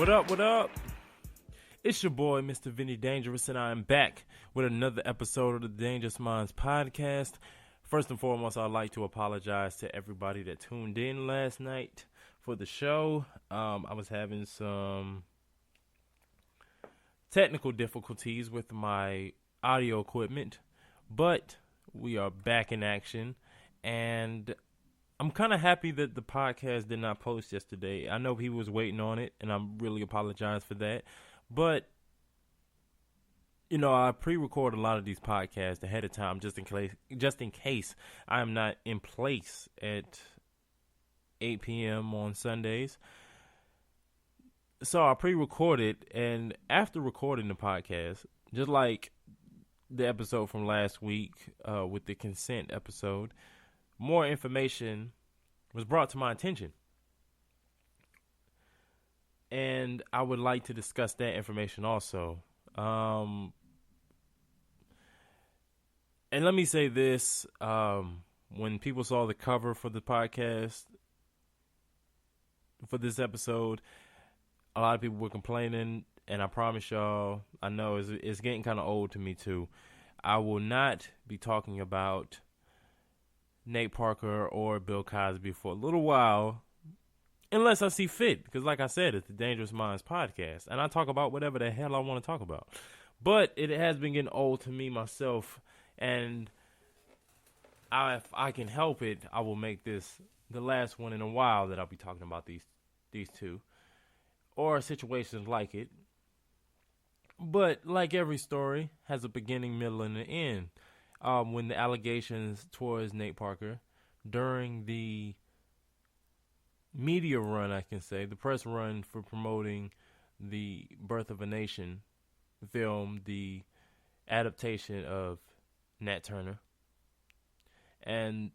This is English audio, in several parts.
What up, what up? It's your boy, Mr. Vinny Dangerous, and I am back with another episode of the Dangerous Minds podcast. First and foremost, I'd like to apologize to everybody that tuned in last night for the show. I was having some technical difficulties with my audio equipment, but we are back in action, and I'm kind of happy that the podcast did not post yesterday. I know people was waiting on it, and I really apologize for that. But, you know, I pre-record a lot of these podcasts ahead of time just in case I am not in place at 8 p.m. on Sundays. So I pre-recorded, and after recording the podcast, just like the episode from last week with the consent episode, more information was brought to my attention. And I would like to discuss that information also. And let me say this. When people saw the cover for the podcast, for this episode, a lot of people were complaining. And I promise y'all, I know it's getting kind of old to me too. I will not be talking about Nate Parker or Bill Cosby for a little while, unless I see fit, because like I said, it's the Dangerous Minds podcast, and I talk about whatever the hell I want to talk about. But it has been getting old to me myself, and if I can help it, I will make this the last one in a while that I'll be talking about these two, or situations like it. But like every story, has a beginning, middle, and an end. When the allegations towards Nate Parker during the media run, I can say, the press run for promoting the Birth of a Nation film, the adaptation of Nat Turner, and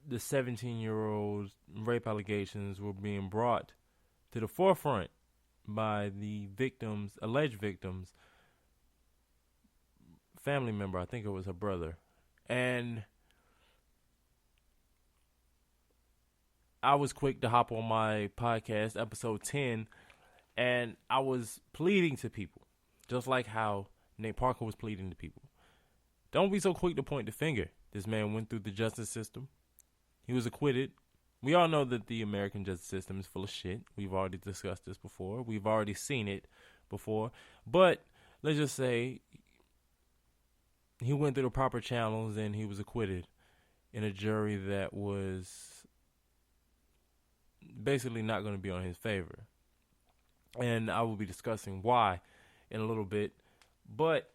the 17-year-old's rape allegations were being brought to the forefront by the alleged victims, family member, I think it was her brother. And I was quick to hop on my podcast, episode 10, and I was pleading to people, just like how Nate Parker was pleading to people. Don't be so quick to point the finger. This man went through the justice system. He was acquitted. We all know that the American justice system is full of shit. We've already discussed this before. We've already seen it before. But let's just say he went through the proper channels and he was acquitted in a jury that was basically not going to be on his favor. And I will be discussing why in a little bit. But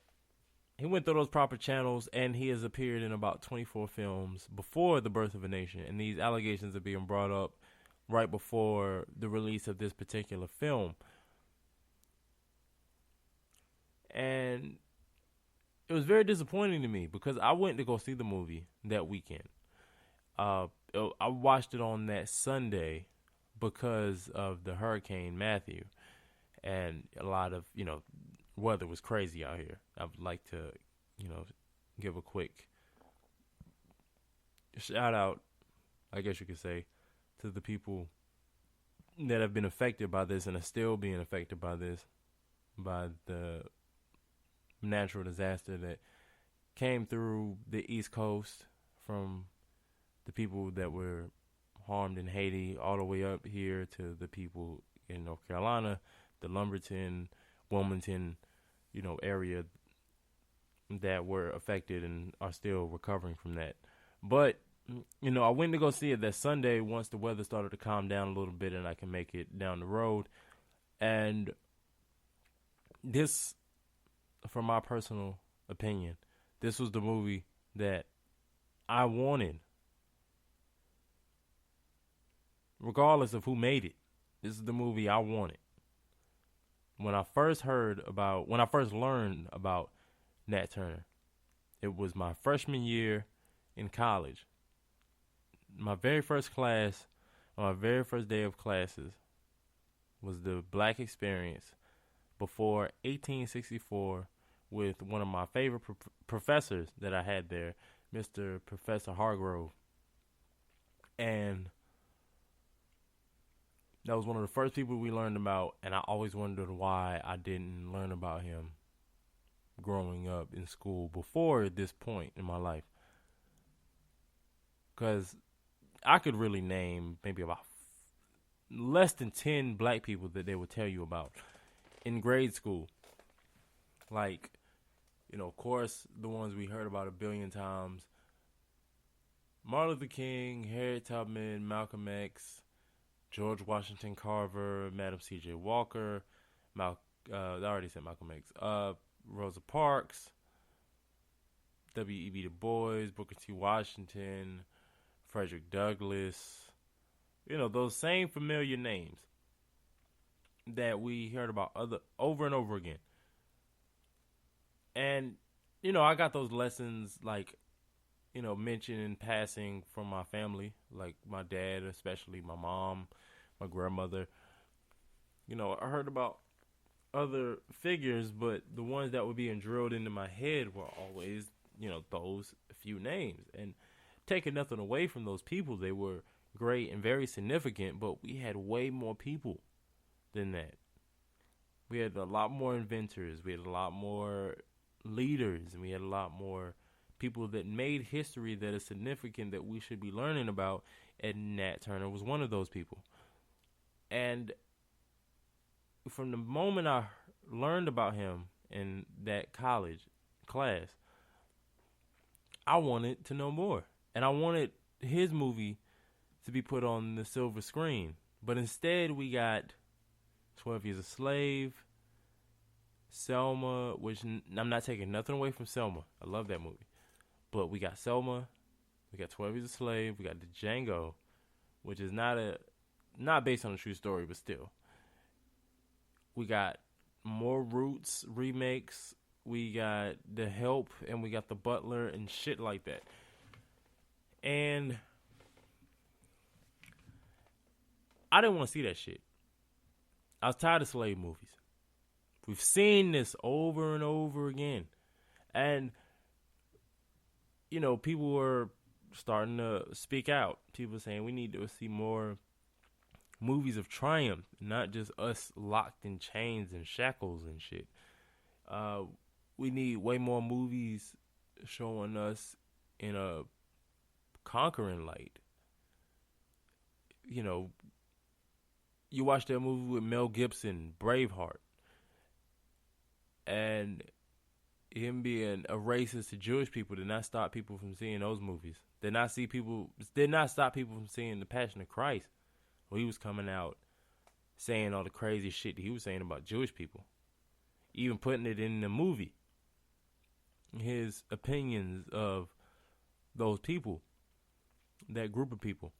he went through those proper channels, and he has appeared in about 24 films before The Birth of a Nation. And these allegations are being brought up right before the release of this particular film. And it was very disappointing to me because I went to go see the movie that weekend. I watched it on that Sunday because of the Hurricane Matthew, and a lot of, weather was crazy out here. I would like to, give a quick shout out, I guess you could say, to the people that have been affected by this and are still being affected by this, by the natural disaster that came through the East Coast, from the people that were harmed in Haiti all the way up here to the people in North Carolina, the Lumberton, Wilmington, area that were affected and are still recovering from that. But, I went to go see it that Sunday once the weather started to calm down a little bit and I can make it down the road. And this, from my personal opinion, this was the movie that I wanted. Regardless of who made it, this is the movie I wanted. When I first learned about Nat Turner, it was my freshman year in college. My very first class, on my very first day of classes, was the Black Experience before 1864 with one of my favorite professors that I had there, Mr. Professor Hargrove. And That was one of the first people we learned about, and I always wondered why I didn't learn about him growing up in school before this point in my life. Because I could really name maybe about less than 10 black people that they would tell you about in grade school. Like, of course, the ones we heard about a billion times. Martin Luther King, Harriet Tubman, Malcolm X, George Washington Carver, Madam C.J. Walker, I already said Malcolm X, Rosa Parks, W.E.B. Du Bois, Booker T. Washington, Frederick Douglass. Those same familiar names that we heard about over and over again. And, I got those lessons, like, mentioned in passing from my family, like my dad, especially my mom, my grandmother. I heard about other figures, but the ones that were being drilled into my head were always, those few names. And taking nothing away from those people, they were great and very significant, but we had way more people than that. We had a lot more inventors, we had a lot more leaders, and we had a lot more people that made history that is significant that we should be learning about, and Nat Turner was one of those people. And from the moment I learned about him in that college class, I wanted to know more. And I wanted his movie to be put on the silver screen. But instead we got 12 Years a Slave, Selma, which I'm not taking nothing away from Selma. I love that movie. But we got Selma, we got 12 Years a Slave, we got the Django, which is not based on a true story, but still. We got more Roots remakes, we got The Help, and we got The Butler and shit like that. And I didn't want to see that shit. I was tired of slave movies. We've seen this over and over again. And people were starting to speak out. People saying we need to see more movies of triumph, not just us locked in chains and shackles and shit. We need way more movies showing us in a conquering light. You watch that movie with Mel Gibson, Braveheart, and him being a racist to Jewish people did not stop people from seeing those movies. Did not stop people from seeing The Passion of Christ, where he was coming out saying all the crazy shit that he was saying about Jewish people, even putting it in the movie. His opinions of those people, that group of people,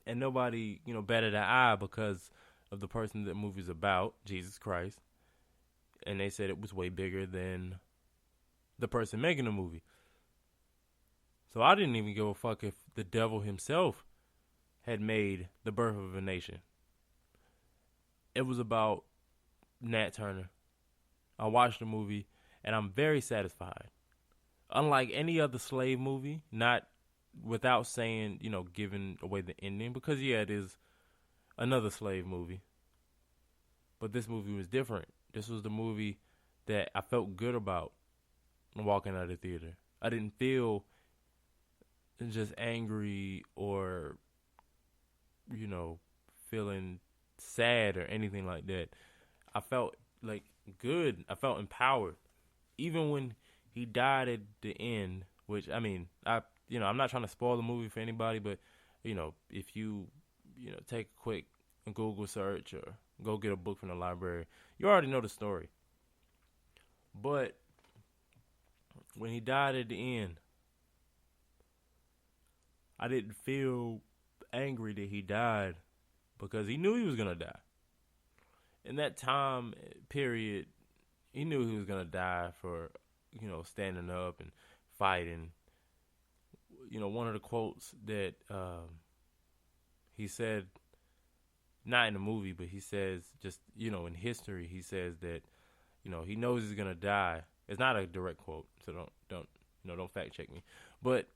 and nobody batted an eye because of the person that the movie's about, Jesus Christ. And they said it was way bigger than the person making the movie. So I didn't even give a fuck if the devil himself had made The Birth of a Nation. It was about Nat Turner. I watched the movie, and I'm very satisfied. Unlike any other slave movie, not without saying, giving away the ending, because it is another slave movie. But this movie was different. This was the movie that I felt good about walking out of the theater. I didn't feel just angry or, feeling sad or anything like that. I felt like good. I felt empowered. Even when he died at the end, which, I'm not trying to spoil the movie for anybody, but, if you, take a quick Google search or go get a book from the library, you already know the story. But when he died at the end, I didn't feel angry that he died because he knew he was going to die. In that time period, he knew he was going to die for, standing up and fighting. One of the quotes that he said, not in the movie, but he says just, in history, he says that, he knows he's going to die. It's not a direct quote, so don't fact check me. But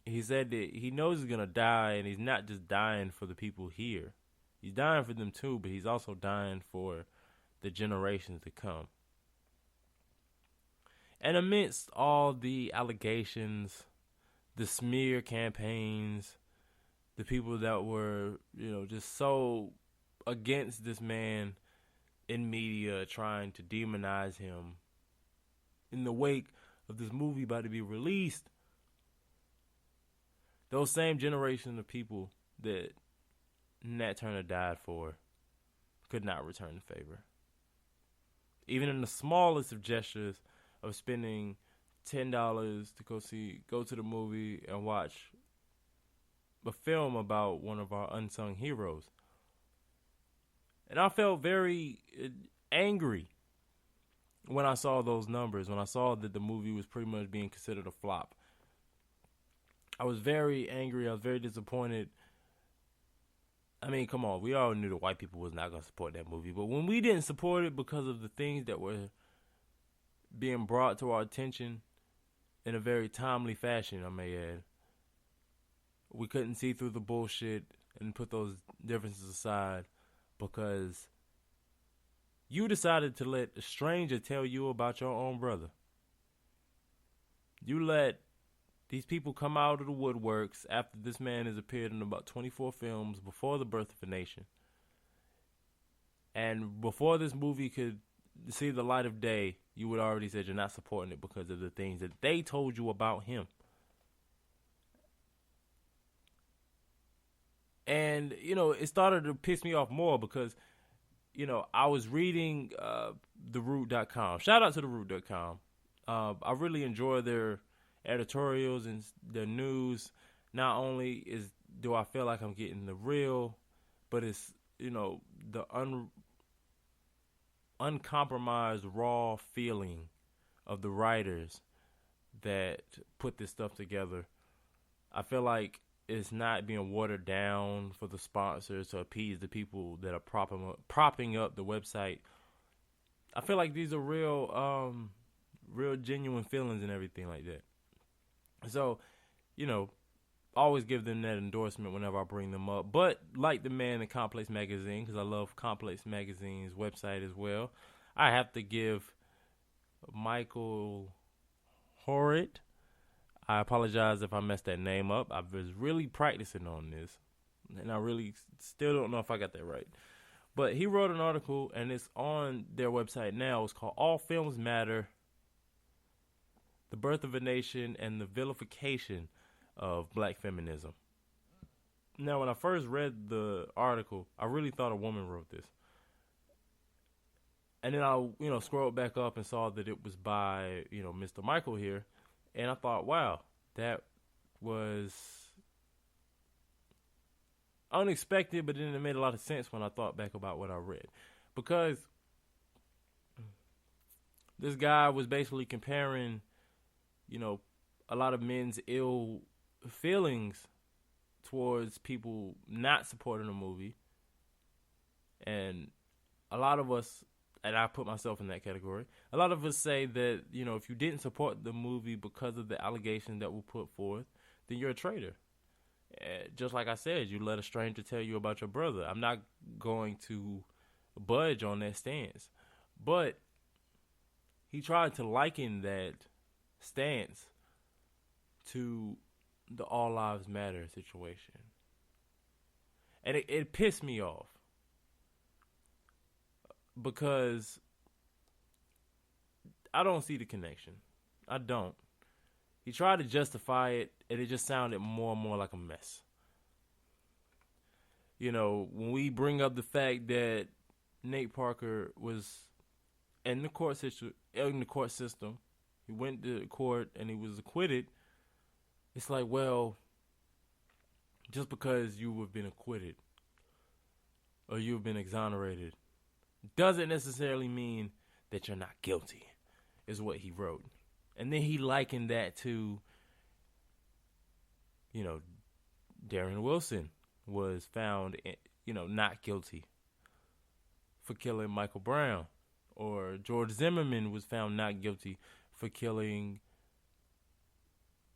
he said that he knows he's going to die, and he's not just dying for the people here. He's dying for them too, but he's also dying for the generations to come. And amidst all the allegations, the smear campaigns, the people that were, just so against this man in media, trying to demonize him in the wake of this movie about to be released, those same generation of people that Nat Turner died for could not return the favor. Even in the smallest of gestures of spending $10 to go to the movie and watch a film about one of our unsung heroes. And I felt very angry when I saw those numbers, when I saw that the movie was pretty much being considered a flop. I was very angry. I was very disappointed. I mean, come on. We all knew the white people was not going to support that movie. But when we didn't support it because of the things that were being brought to our attention in a very timely fashion, I may add, we couldn't see through the bullshit and put those differences aside because you decided to let a stranger tell you about your own brother. You let these people come out of the woodworks after this man has appeared in about 24 films before The Birth of a Nation. And before this movie could see the light of day, you would already said you're not supporting it because of the things that they told you about him. And, it started to piss me off more because, I was reading TheRoot.com. Shout out to TheRoot.com. I really enjoy their editorials and their news. Not only do I feel like I'm getting the real, but it's, the uncompromised raw feeling of the writers that put this stuff together. I feel like it's not being watered down for the sponsors to appease the people that are propping up the website. I feel like these are real genuine feelings and everything like that. So, always give them that endorsement whenever I bring them up. But like the man in Complex Magazine, because I love Complex Magazine's website as well, I have to give Michael Horrit. I apologize if I messed that name up. I was really practicing on this, and I really still don't know if I got that right. But he wrote an article, and it's on their website now. It's called All Films Matter, The Birth of a Nation, and the Vilification of Black Feminism. Now, when I first read the article, I really thought a woman wrote this. And then I, scrolled back up and saw that it was by, Mr. Michael here. And I thought, wow, that was unexpected, but then it made a lot of sense when I thought back about what I read. Because this guy was basically comparing, a lot of men's ill feelings towards people not supporting a movie. And a lot of us, and I put myself in that category, a lot of us say that, if you didn't support the movie because of the allegations that were put forth, then you're a traitor. Just like I said, you let a stranger tell you about your brother. I'm not going to budge on that stance. But he tried to liken that stance to the All Lives Matter situation. And it pissed me off. Because I don't see the connection. I don't. He tried to justify it, and it just sounded more and more like a mess. When we bring up the fact that Nate Parker was in the court system, he went to court and he was acquitted. It's like, well, just because you have been acquitted or you've been exonerated doesn't necessarily mean that you're not guilty, is what he wrote. And then he likened that to, Darren Wilson was found, not guilty for killing Michael Brown. Or George Zimmerman was found not guilty for killing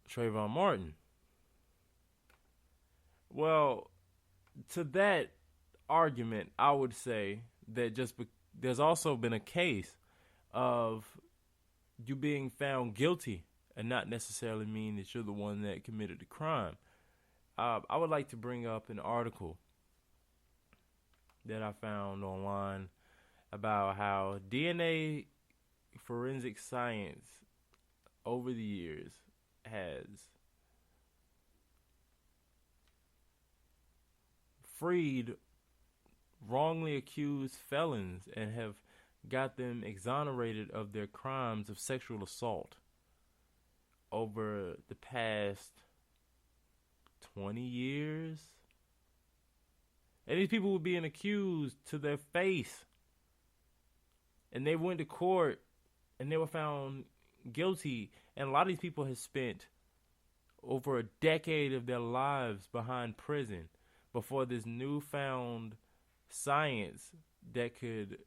Trayvon Martin. Well, to that argument, I would say that there's also been a case of you being found guilty and not necessarily mean that you're the one that committed the crime. I would like to bring up an article that I found online about how DNA forensic science over the years has freed wrongly accused felons and have got them exonerated of their crimes of sexual assault over the past 20 years. And these people were being accused to their face. And they went to court and they were found guilty. And a lot of these people have spent over a decade of their lives behind prison before this newfound science that could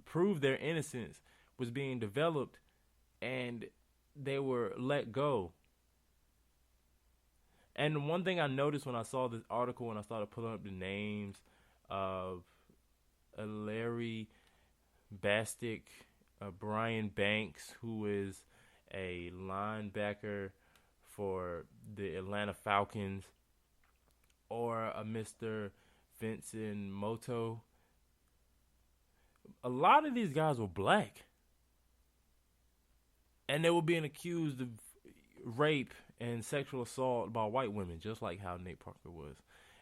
prove their innocence was being developed, and they were let go. And one thing I noticed when I saw this article and I started pulling up the names of Larry Bastick, Brian Banks, who is a linebacker for the Atlanta Falcons, or a Mr. Vincent Moto. A lot of these guys were black. And they were being accused of rape and sexual assault by white women, just like how Nate Parker was.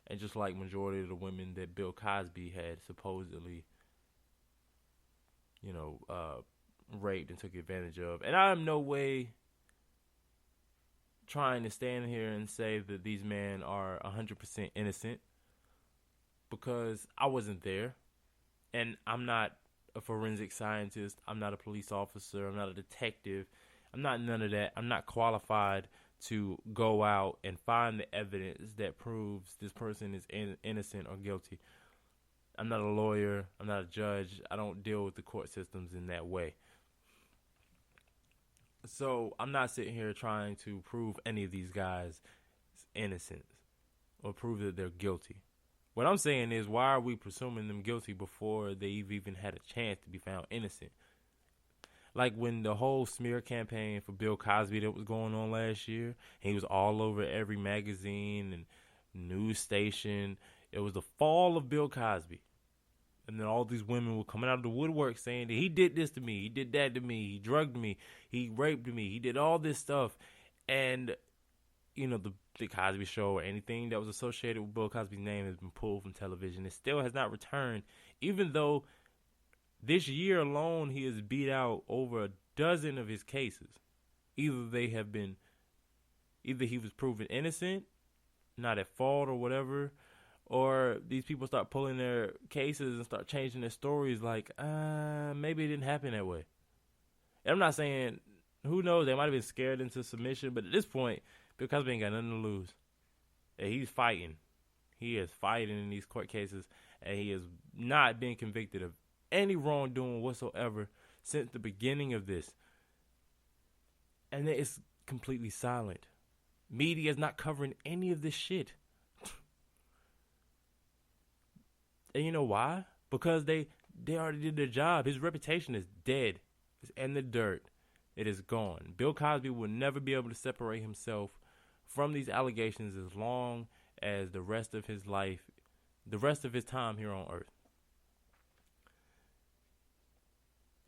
And just like majority of the women that Bill Cosby had supposedly, raped and took advantage of. And I'm no way trying to stand here and say that these men are 100% innocent, because I wasn't there. And I'm not a forensic scientist. I'm not a police officer. I'm not a detective. I'm not none of that. I'm not qualified to go out and find the evidence that proves this person is innocent or guilty. I'm not a lawyer. I'm not a judge. I don't deal with the court systems in that way. So I'm not sitting here trying to prove any of these guys' innocence or prove that they're guilty. What I'm saying is, why are we presuming them guilty before they've even had a chance to be found innocent? Like when the whole smear campaign for Bill Cosby that was going on last year, he was all over every magazine and news station. It was the fall of Bill Cosby. And then all these women were coming out of the woodwork saying that he did this to me, he did that to me, he drugged me, he raped me, he did all this stuff. And, the Cosby Show or anything that was associated with Bill Cosby's name has been pulled from television. It still has not returned, even though this year alone he has beat out over a dozen of his cases. Either he was proven innocent, not at fault or whatever, or these people start pulling their cases and start changing their stories like, maybe it didn't happen that way. And I'm not saying, who knows, they might have been scared into submission, but at this point, Bill Cosby ain't got nothing to lose. And he's fighting. He is fighting in these court cases, and he has not been convicted of any wrongdoing whatsoever since the beginning of this. And it's completely silent. Media is not covering any of this shit. And you know why? Because they already did their job. His reputation is dead. It's in the dirt. It is gone. Bill Cosby will never be able to separate himself from these allegations as long as the rest of his life, the rest of his time here on earth.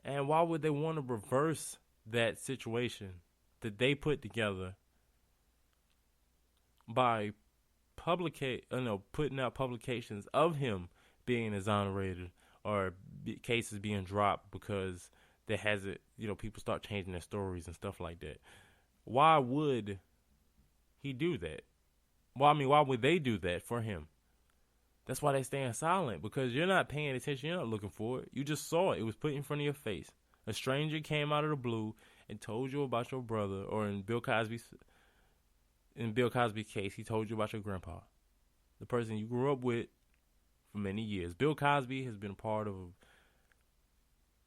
And why would they want to reverse that situation that they put together by putting out publications of him being exonerated or cases being dropped because there hasn't, people start changing their stories and stuff like that? Why would he do that? Well, why would they do that for him? That's why they stand silent, because you're not paying attention. You're not looking for it. You just saw it. It was put in front of your face. A stranger came out of the blue and told you about your brother, or in Bill Cosby's case, he told you about your grandpa, the person you grew up with for many years. Bill Cosby has been a part of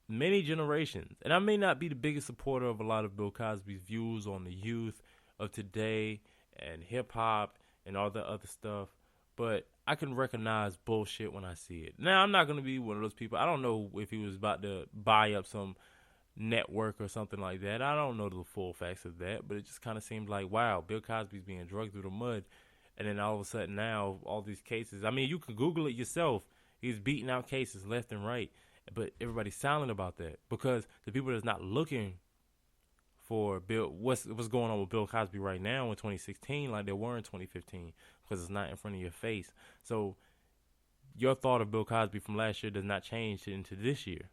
many generations. And I may not be the biggest supporter of a lot of Bill Cosby's views on the youth of today and hip-hop and all the other stuff, but I can recognize bullshit when I see it. Now, I'm not going to be one of those people. I don't know if he was about to buy up some network or something like that. I don't know the full facts of that, but it just kind of seemed like, wow, Bill Cosby's being drugged through the mud. And then all of a sudden now, all these cases. I mean, you can Google it yourself. He's beating out cases left and right. But everybody's silent about that because the people that's not looking for Bill, what's going on with Bill Cosby right now in 2016, like they were in 2015, because it's not in front of your face. So your thought of Bill Cosby from last year does not change into this year.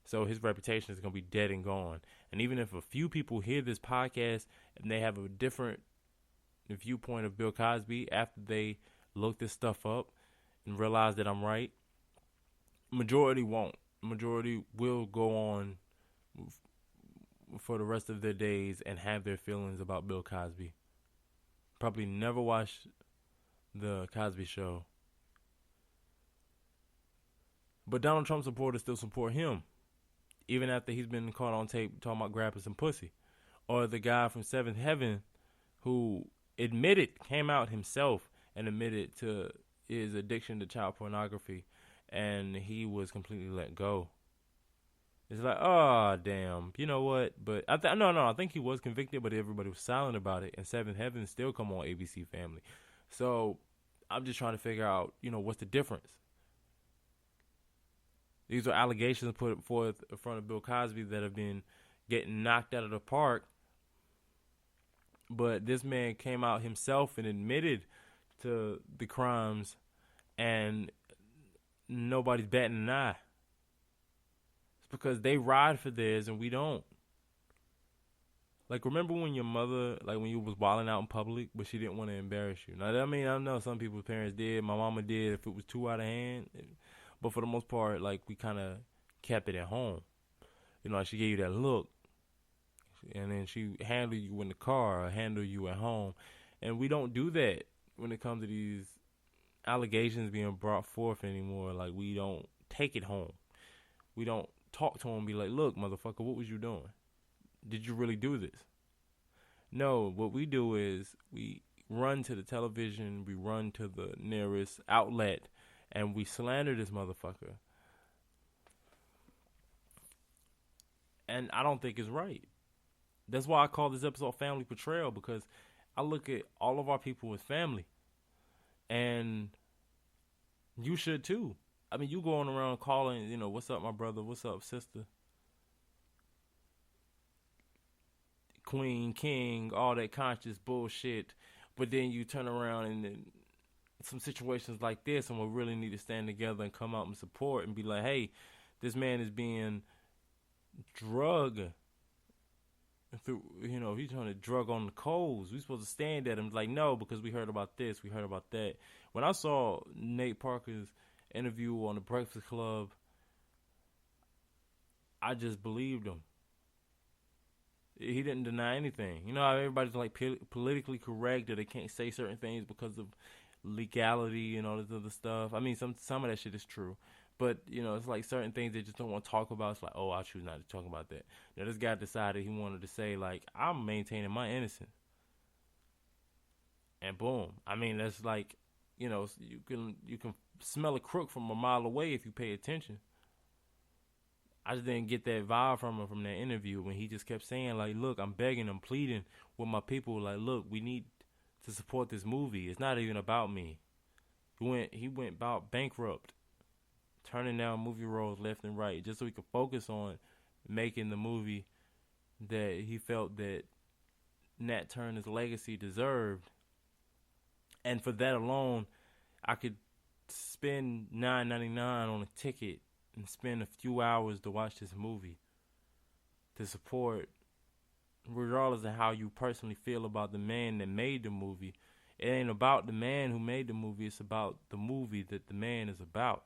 So his reputation is going to be dead and gone. And even if a few people hear this podcast and they have a different viewpoint of Bill Cosby after they look this stuff up and realize that I'm right, majority won't. Majority will go on for the rest of their days and have their feelings about Bill Cosby. Probably never watch the Cosby Show. But Donald Trump supporters still support him, even after he's been caught on tape talking about grabbing some pussy. Or the guy from Seventh Heaven who came out himself and admitted to his addiction to child pornography, and he was completely let go. It's like, oh, damn. You know what? But I think he was convicted, but everybody was silent about it. And Seventh Heaven still come on ABC Family. So I'm just trying to figure out, what's the difference? These are allegations put forth in front of Bill Cosby that have been getting knocked out of the park. But this man came out himself and admitted to the crimes, and nobody's batting an eye. Because they ride for theirs and we don't. Like, remember when your mother, when you was wilding out in public, but she didn't want to embarrass you? Now, I mean, I know some people's parents did. My mama did if it was too out of hand. But for the most part, we kind of kept it at home. She gave you that look. And then she handled you in the car or handled you at home. And we don't do that when it comes to these allegations being brought forth anymore. We don't take it home. We don't talk to him and be like, look, motherfucker, what was you doing? Did you really do this? No, what we do is we run to the television, we run to the nearest outlet, and we slander this motherfucker. And I don't think it's right. That's why I call this episode Family Betrayal, because I look at all of our people as family. And you should too. I mean, you going around calling, what's up, my brother? What's up, sister? Queen, king, all that conscious bullshit. But then you turn around and in some situations like this, and we really need to stand together and come out and support and be like, hey, this man is being drugged. Through, he's trying to drug on the coals. We supposed to stand at him no, because we heard about this, we heard about that. When I saw Nate Parker's interview on the Breakfast Club, I just believed him. He didn't deny anything. You know how everybody's politically correct, that they can't say certain things because of legality and all this other stuff. I mean, some of that shit is true. But, it's certain things they just don't want to talk about. It's oh, I choose not to talk about that. Now, this guy decided he wanted to say, I'm maintaining my innocence. And boom. I mean, that's you can smell a crook from a mile away if you pay attention. I just didn't get that vibe from him from that interview when he just kept saying, look, I'm begging, I'm pleading with my people. Look, we need to support this movie. It's not even about me. He went about bankrupt, turning down movie roles left and right just so he could focus on making the movie that he felt that Nat Turner's legacy deserved. And for that alone, I could spend $9.99 on a ticket and spend a few hours to watch this movie, to support, regardless of how you personally feel about the man that made the movie. It ain't about the man who made the movie. It's about the movie that the man is about.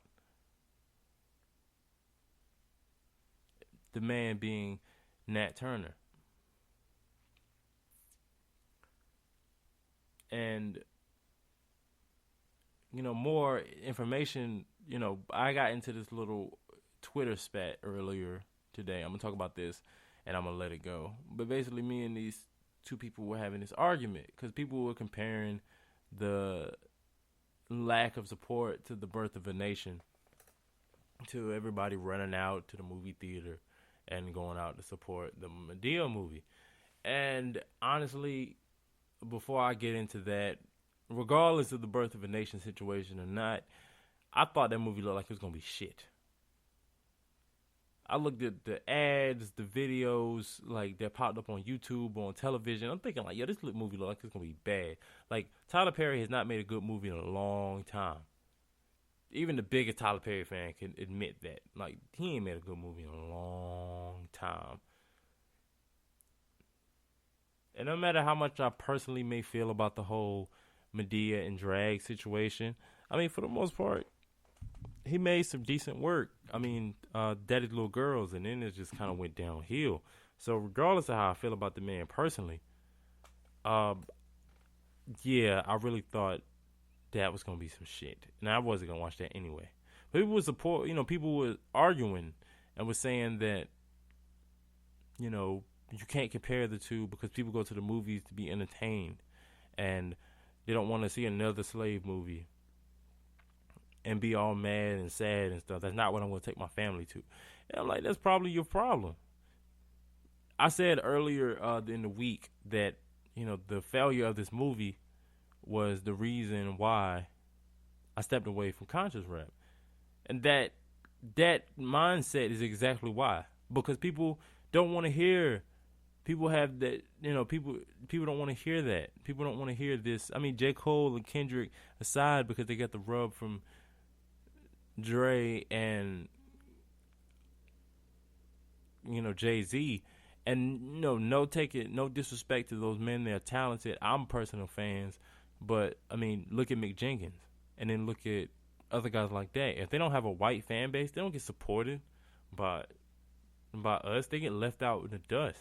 The man being Nat Turner. And, more information, I got into this little Twitter spat earlier today. I'm going to talk about this and I'm going to let it go. But basically, me and these two people were having this argument because people were comparing the lack of support to the birth of a nation, to everybody running out to the movie theater and going out to support the Madea movie. And honestly, before I get into that, regardless of the birth of a nation situation or not, I thought that movie looked like it was going to be shit. I looked at the ads, the videos, like, that popped up on YouTube, on television. I'm thinking, like, yo, this movie looks like it's going to be bad. Like, Tyler Perry has not made a good movie in a long time. Even the biggest Tyler Perry fan can admit that. Like, he ain't made a good movie in a long time. And no matter how much I personally may feel about the whole Madea and drag situation, I mean, for the most part, he made some decent work. I mean, Daddy's Little Girls, and then it just kind of went downhill. So regardless of how I feel about the man personally, yeah, I really thought that was going to be some shit. And I wasn't going to watch that anyway. But people were arguing and were saying that, you can't compare the two because people go to the movies to be entertained. And they don't want to see another slave movie and be all mad and sad and stuff. That's not what I'm going to take my family to. And I'm like, that's probably your problem. I said earlier in the week that, the failure of this movie was the reason why I stepped away from conscious rap. And that mindset is exactly why. Because people don't want to hear, people have that, people don't want to hear that. People don't want to hear this. I mean, J. Cole and Kendrick aside, because they got the rub from Dre and Jay-Z, and no disrespect to those men. They're talented. I'm personal fans, but I mean, look at Mick Jenkins, and then look at other guys like that. If they don't have a white fan base, they don't get supported by us. They get left out in the dust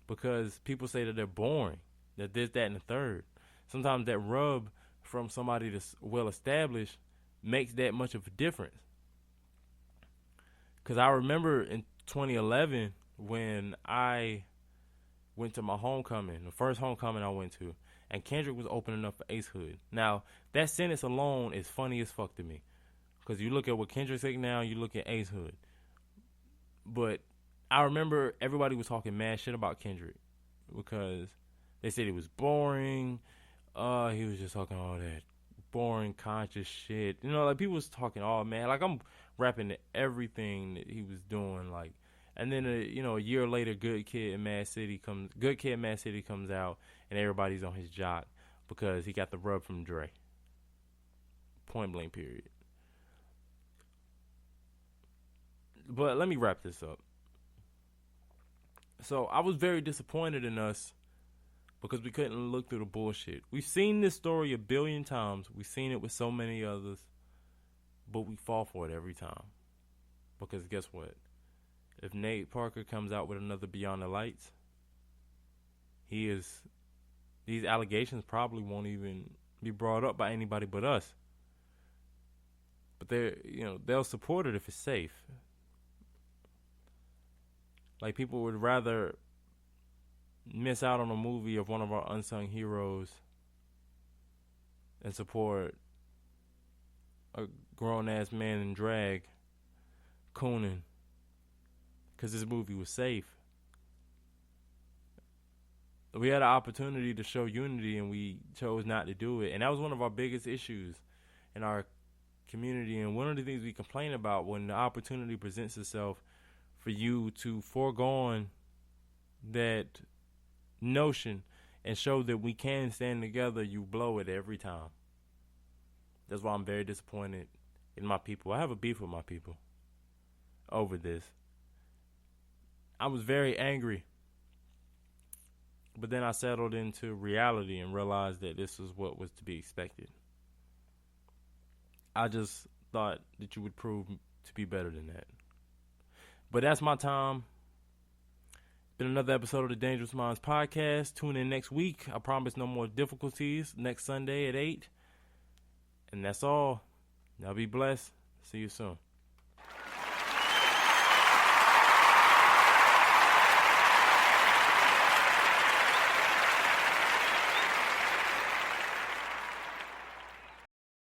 because people say that they're boring, that this, that, and the third. Sometimes that rub from somebody that's well established makes that much of a difference. Because I remember in 2011 when I went to my homecoming, the first homecoming I went to, and Kendrick was opening up for Ace Hood. Now, that sentence alone is funny as fuck to me. Because you look at what Kendrick's saying now, you look at Ace Hood. But I remember everybody was talking mad shit about Kendrick because they said he was boring. He was just talking all that boring, conscious shit. Like people was talking all man. Like I'm rapping to everything that he was doing. Like, and then a year later, Good Kid, Mad City comes out, and everybody's on his jock because he got the rub from Dre. Point blank. Period. But let me wrap this up. So I was very disappointed in us because we couldn't look through the bullshit. We've seen this story a billion times. We've seen it with so many others. But we fall for it every time. Because guess what? If Nate Parker comes out with another Beyond the Lights, these allegations probably won't even be brought up by anybody but us. But they'll support it if it's safe. Like people would rather miss out on a movie of one of our unsung heroes and support a grown-ass man in drag cooning because this movie was safe. We had an opportunity to show unity and we chose not to do it. And that was one of our biggest issues in our community. And one of the things we complain about when the opportunity presents itself for you to forego that notion and show that we can stand together, you blow it every time. That's why I'm very disappointed in my people. I have a beef with my people over this. I was very angry, but then I settled into reality and realized that this was what was to be expected. I just thought that you would prove to be better than that. But that's my time. Been another episode of the Dangerous Minds podcast. Tune in next week. I promise no more difficulties. Next Sunday at 8. And that's all. Y'all be blessed. See you soon.